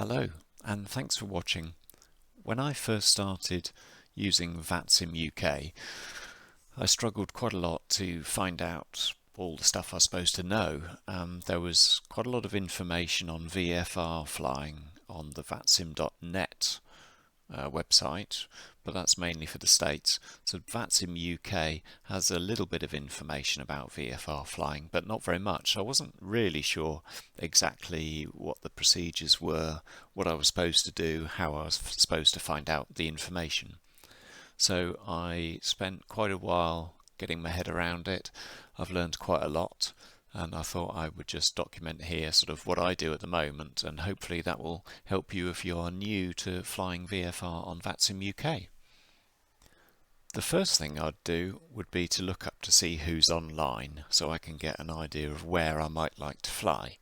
Hello, and thanks for watching. When I first started using Vatsim UK, I struggled quite a lot to find out all the stuff I was supposed to know. There was quite a lot of information on VFR flying on the vatsim.net website, but that's mainly for the States. So Vatsim UK has a little bit of information about VFR flying, but not very much. I wasn't really sure exactly what the procedures were, what I was supposed to do, how I was supposed to find out the information. So I spent quite a while getting my head around it. I've learned quite a lot, and I thought I would just document here sort of what I do at the moment, and hopefully that will help you if you are new to flying VFR on Vatsim UK. The first thing I'd do would be to look up to see who's online so I can get an idea of where I might like to fly.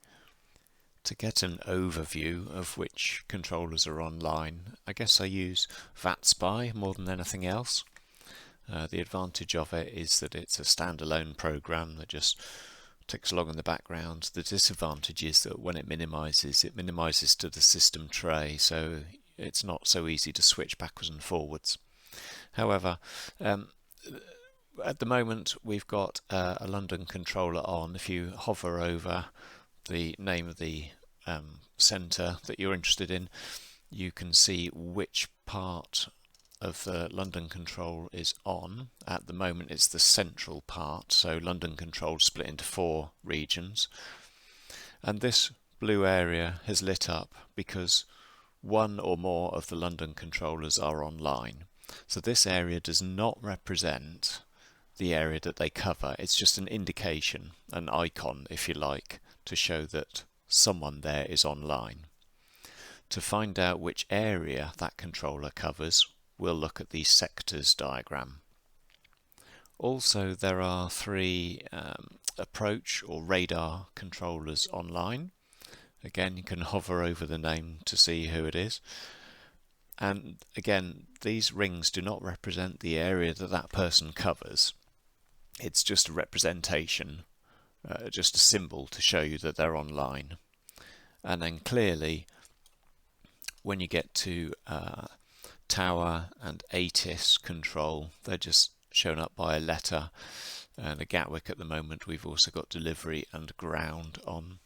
To get an overview of which controllers are online, I guess I use VatSpy more than anything else. The advantage of it is that it's a standalone program that just ticks along in the background. The disadvantage is that when it minimises to the system tray, so it's not so easy to switch backwards and forwards. However, at the moment we've got a London controller on. If you hover over the name of the centre that you're interested in, you can see which part of the London control is on. At the moment it's the central part, so London control split into 4 regions, and this blue area has lit up because one or more of the London controllers are online. So this area does not represent the area that they cover. It's just an indication, an icon if you like, to show that someone there is online. To find out which area that controller covers, we'll look at the sectors diagram. Also, there are 3 approach or radar controllers online. Again, you can hover over the name to see who it is. And again, these rings do not represent the area that that person covers. It's just a representation, just a symbol to show you that they're online. And then clearly, when you get to tower and ATIS control, they're just shown up by a letter. And a Gatwick at the moment, we've also got delivery and ground on.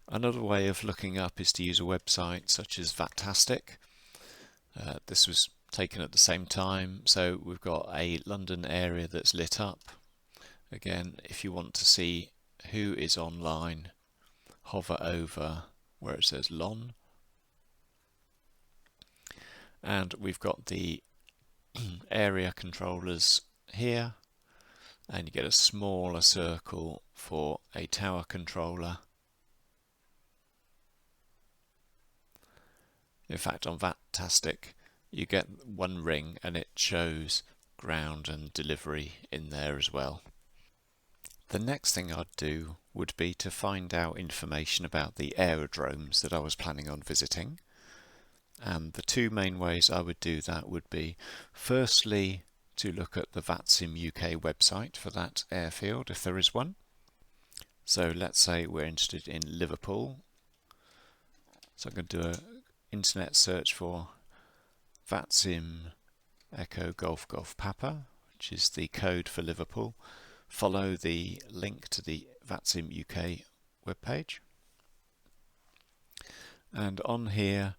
Another way of looking up is to use a website such as Vatastic. This was taken at the same time, so we've got a London area that's lit up. Again, if you want to see who is online, hover over where it says LON, and we've got the area controllers here, and you get a smaller circle for a tower controller. In fact, on Vatastic you get 1 ring and it shows ground and delivery in there as well. The next thing I'd do would be to find out information about the aerodromes that I was planning on visiting. And the 2 main ways I would do that would be, firstly, to look at the Vatsim UK website for that airfield, if there is one. So let's say we're interested in Liverpool. So I'm going to do an internet search for Vatsim Echo Golf Golf Papa, which is the code for Liverpool. Follow the link to the Vatsim UK webpage. And on here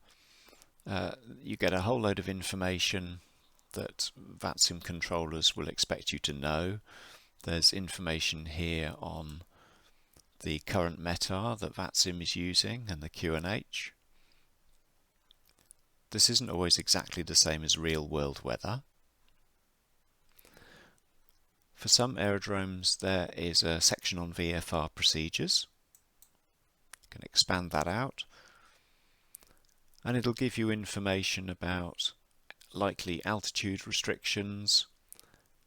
you get a whole load of information that Vatsim controllers will expect you to know. There's information here on the current METAR that Vatsim is using and the QNH. This isn't always exactly the same as real world weather. For some aerodromes there is a section on VFR procedures. You can expand that out, and it'll give you information about likely altitude restrictions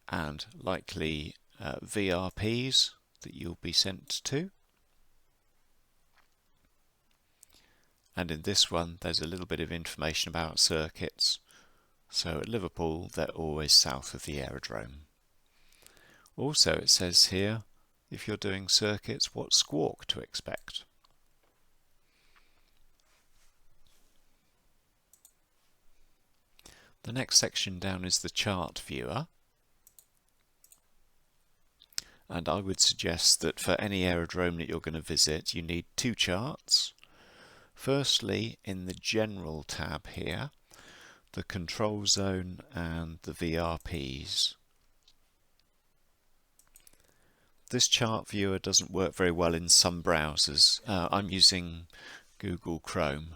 and likely VRPs that you'll be sent to. And in this one there's a little bit of information about circuits. So at Liverpool they're always south of the aerodrome. Also it says here, if you're doing circuits, what squawk to expect. The next section down is the chart viewer, and I would suggest that for any aerodrome that you're going to visit you need two charts. Firstly, in the General tab here, the Control Zone and the VRPs. This chart viewer doesn't work very well in some browsers. I'm using Google Chrome.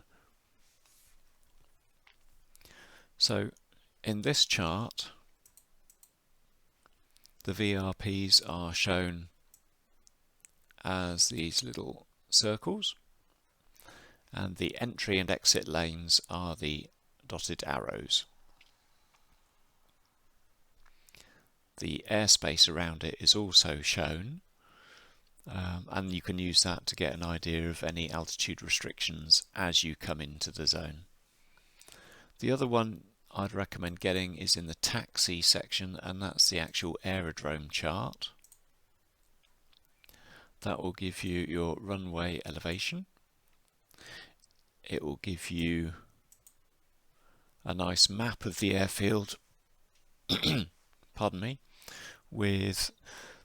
So in this chart, the VRPs are shown as these little circles, and the entry and exit lanes are the dotted arrows. The airspace around it is also shown, and you can use that to get an idea of any altitude restrictions as you come into the zone. The other one I'd recommend getting is in the taxi section, and that's the actual aerodrome chart. That will give you your runway elevation. It will give you a nice map of the airfield, pardon me, with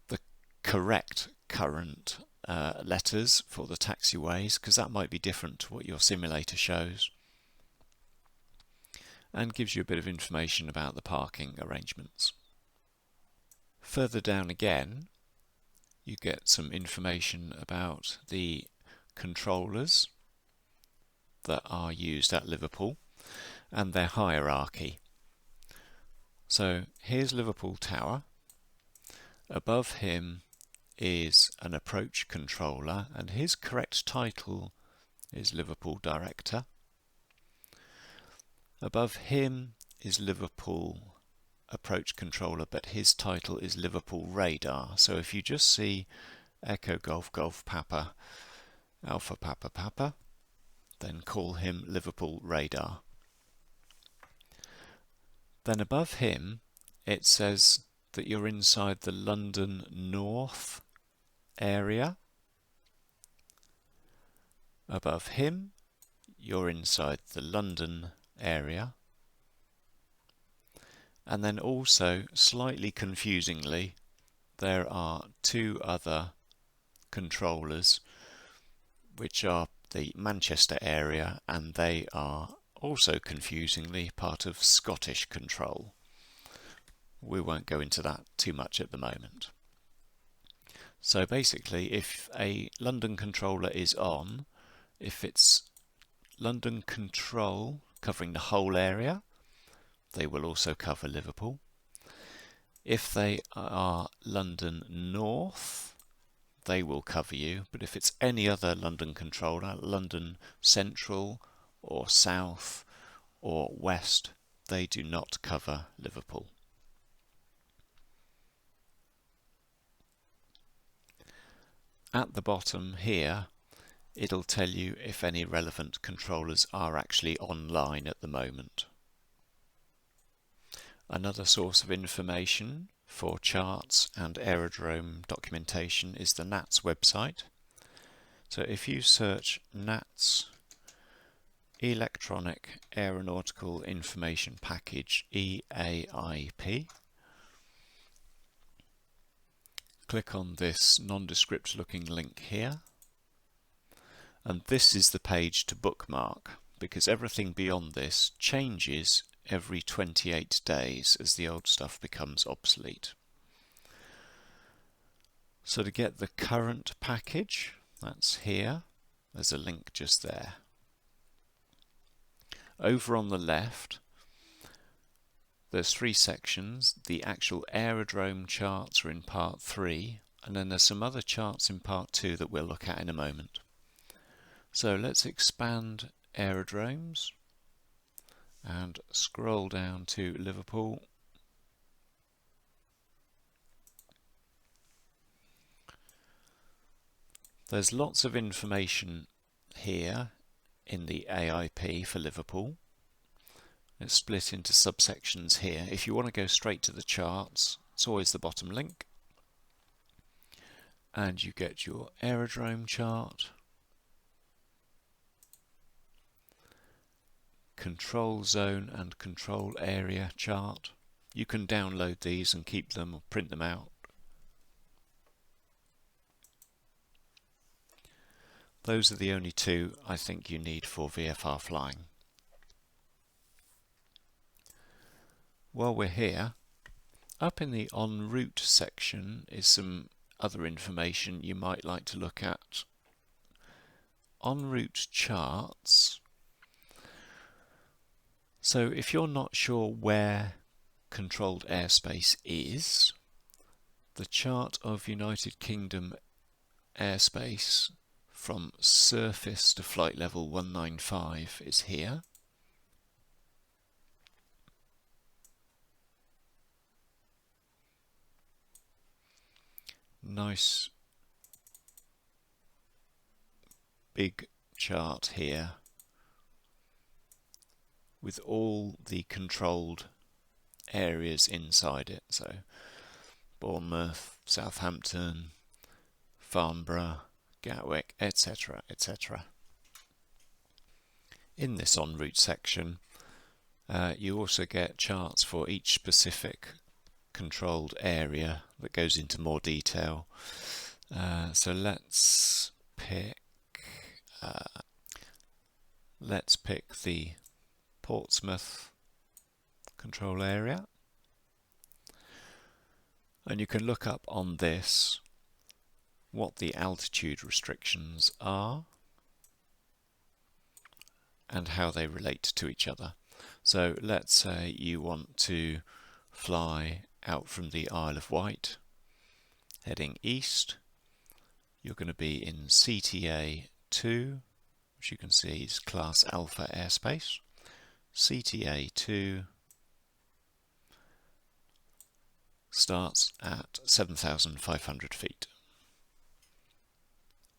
the correct current letters for the taxiways, because that might be different to what your simulator shows, and gives you a bit of information about the parking arrangements. Further down again, you get some information about the controllers that are used at Liverpool and their hierarchy. So here's Liverpool Tower. Above him is an approach controller, and his correct title is Liverpool Director. Above him is Liverpool Approach Controller, but his title is Liverpool Radar. So if you just see Echo Golf Golf Papa Alpha Papa Papa, then call him Liverpool Radar. Then above him it says that you're inside the London North area. Above him you're inside the London area. And then also, slightly confusingly, there are two other controllers which are the Manchester area, and they are also confusingly part of Scottish Control. We won't go into that too much at the moment. So basically, if a London controller is on, if it's London Control covering the whole area, they will also cover Liverpool. If they are London North, they will cover you, but if it's any other London controller, London Central or South or West, they do not cover Liverpool. At the bottom here, it'll tell you if any relevant controllers are actually online at the moment. Another source of information for charts and aerodrome documentation is the NATS website. So if you search NATS Electronic Aeronautical Information Package EAIP, click on this nondescript looking link here, and this is the page to bookmark, because everything beyond this changes every 28 days as the old stuff becomes obsolete. So to get the current package, that's here, there's a link just there. Over on the left, there's three sections. The actual aerodrome charts are in part 3, and then there's some other charts in part 2 that we'll look at in a moment. So let's expand aerodromes and scroll down to Liverpool. There's lots of information here in the AIP for Liverpool. It's split into subsections here. If you want to go straight to the charts, it's always the bottom link. And you get your aerodrome chart. control zone and control area chart. You can download these and keep them or print them out. Those are the only two I think you need for VFR flying. While we're here, up in the en route section is some other information you might like to look at. En route charts. So if you're not sure where controlled airspace is, the chart of United Kingdom airspace from surface to flight level 195 is here. Nice big chart here with all the controlled areas inside it. So Bournemouth, Southampton, Farnborough, Gatwick, etc., etc. In this en route section, you also get charts for each specific controlled area that goes into more detail. So let's pick the Portsmouth control area, and you can look up on this what the altitude restrictions are and how they relate to each other. So let's say you want to fly out from the Isle of Wight heading east. You're going to be in CTA 2, which you can see is Class Alpha airspace. CTA 2 starts at 7,500 feet.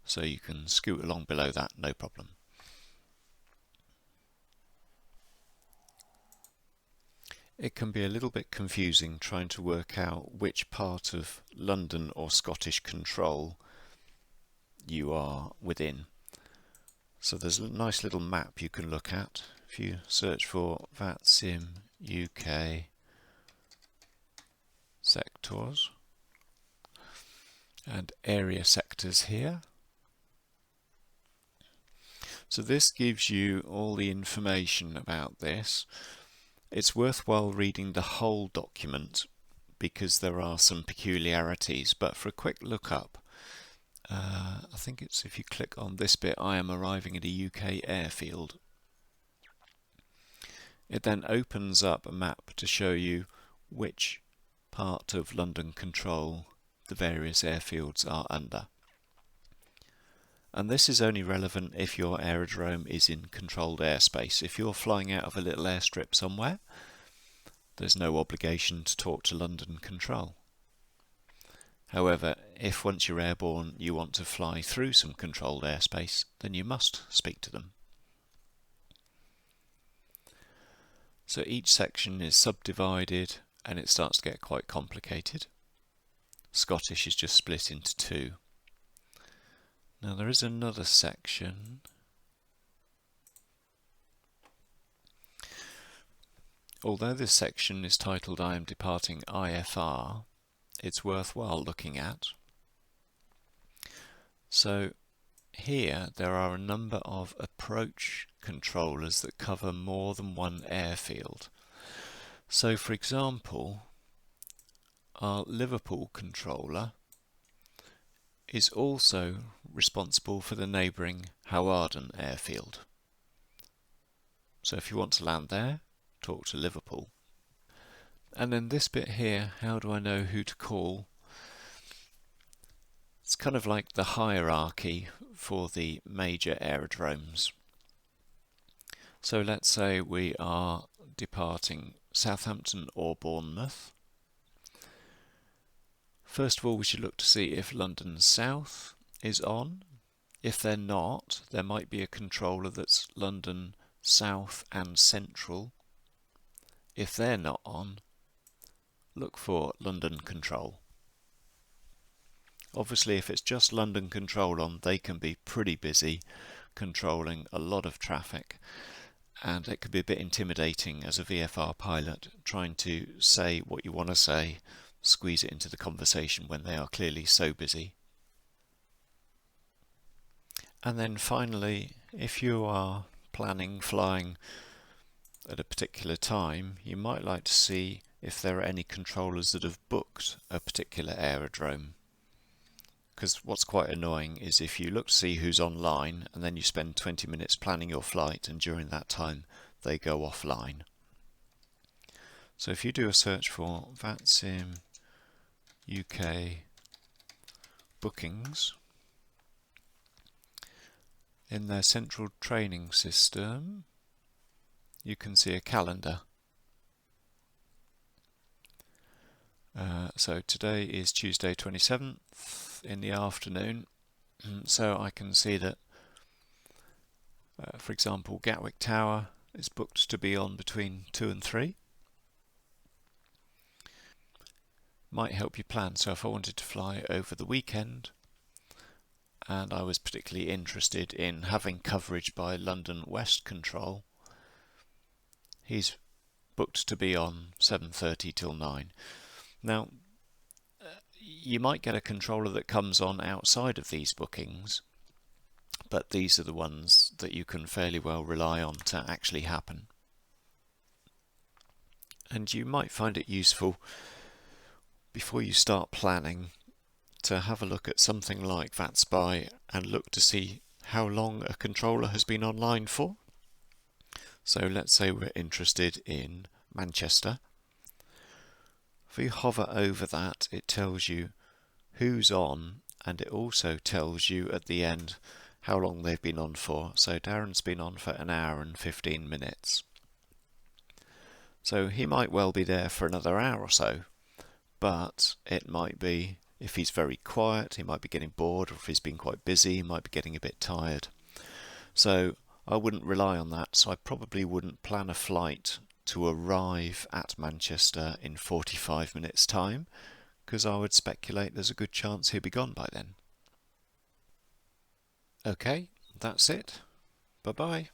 So you can scoot along below that, no problem. It can be a little bit confusing trying to work out which part of London or Scottish control you are within. So there's a nice little map you can look at. If you search for Vatsim UK sectors and area sectors here. So this gives you all the information about this. It's worthwhile reading the whole document because there are some peculiarities, but for a quick look up, I think it's if you click on this bit, I am arriving at a UK airfield. It then opens up a map to show you which part of London control the various airfields are under. And this is only relevant if your aerodrome is in controlled airspace. If you're flying out of a little airstrip somewhere, there's no obligation to talk to London Control. However, if once you're airborne you want to fly through some controlled airspace, then you must speak to them. So each section is subdivided and it starts to get quite complicated. Scottish is just split into two. Now there is another section. Although this section is titled I am departing IFR, it's worthwhile looking at. So here there are a number of approach controllers that cover more than one airfield. So for example, our Liverpool controller is also responsible for the neighbouring Hawarden airfield. So if you want to land there, talk to Liverpool. And then this bit here, how do I know who to call? It's kind of like the hierarchy for the major aerodromes. So let's say we are departing Southampton or Bournemouth. First of all, we should look to see if London South is on. If they're not, there might be a controller that's London South and Central. If they're not on, look for London Control. Obviously, if it's just London Control on, they can be pretty busy controlling a lot of traffic. and it could be a bit intimidating as a VFR pilot trying to say what you want to say, squeeze it into the conversation when they are clearly so busy. And then finally, if you are planning flying at a particular time, you might like to see if there are any controllers that have booked a particular aerodrome. Because what's quite annoying is if you look to see who's online and then you spend 20 minutes planning your flight, and during that time they go offline. So if you do a search for Vatsim UK bookings, in their central training system you can see a calendar. So today is Tuesday 27th in the afternoon, so I can see that for example Gatwick Tower is booked to be on between 2 and 3. Might help you plan. So if I wanted to fly over the weekend and I was particularly interested in having coverage by London West Control, he's booked to be on 7:30 till 9. Now, you might get a controller that comes on outside of these bookings, but these are the ones that you can fairly well rely on to actually happen. And you might find it useful before you start planning to have a look at something like VatSpy and look to see how long a controller has been online for. So let's say we're interested in Manchester. If you hover over that, it tells you who's on, and it also tells you at the end how long they've been on for. So Darren's been on for 1 hour and 15 minutes. So he might well be there for another hour or so, but it might be, if he's very quiet, he might be getting bored, or if he's been quite busy, he might be getting a bit tired. So I wouldn't rely on that, so I probably wouldn't plan a flight to arrive at Manchester in 45 minutes time, because I would speculate there's a good chance he'll be gone by then. Okay, that's it. Bye bye.